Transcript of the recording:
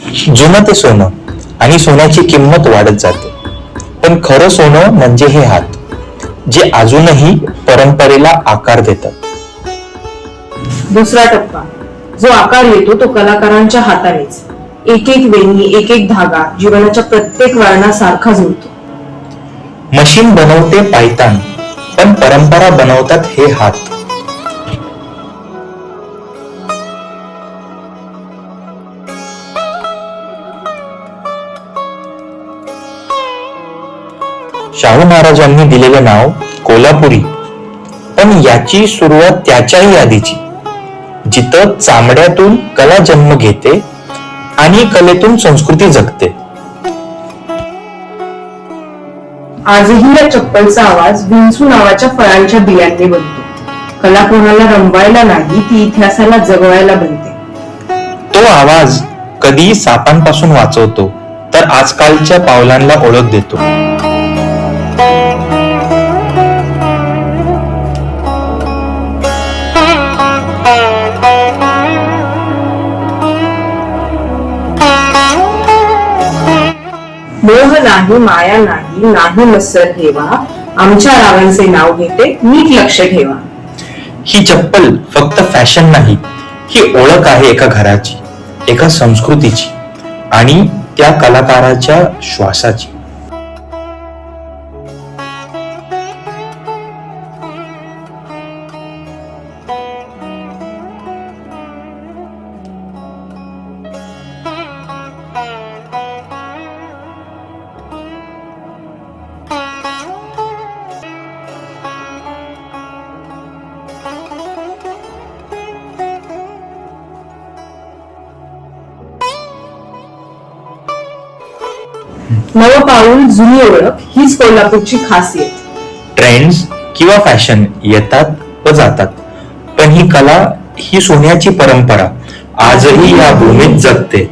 जुनं ते सोनं आणि सोन्याची किंमत वाढत जाते, पण खरं सोनं म्हणजे हे हात, जे अजूनही परंपरेला आकार देतात. दुसरा टप्पा, जो आकार येतो तो कलाकारांच्या हातानेच. एक एक वेणी, एक एक धागा जीवनाच्या प्रत्येक वळणासारखा जुळतो. मशीन बनवते पायतान, पण परंपरा बनवतात हे हात. शाहू महाराजांनी दिलेलं नाव कोल्हापुरी, पण याची सुरुवात त्याच्याही आधीची, जिथं चामड्यातून कला जन्म घेते आणि कलेतून संस्कृती जगते. आजही या चप्पलचा आवाज विंचू नावाच्या फळांच्या बियांनी बनतो. कला कोणाला रंगवायला नाही, ती इतिहासाला जगवायला बनते. तो आवाज कधी सापांपासून वाचवतो, तर आजकालच्या पावलांना ओळख देतो. मोह नाही, माया नाही, नाही मत्सर ठेवा, आमच्या रावांचे नाव घेते, नीट लक्ष ठेवा. ही चप्पल फक्त फॅशन नाही, ही ओळख आहे एका घराची, एका संस्कृतीची आणि त्या कलाकाराच्या श्वासाची. नवं पाऊल, जुनी ओळख, हीच कोल्हापूरची खासियत. ट्रेंड्स किंवा फॅशन येतात व जातात, पण ही कला, ही सोन्याची परंपरा आजही या भूमीत जगते.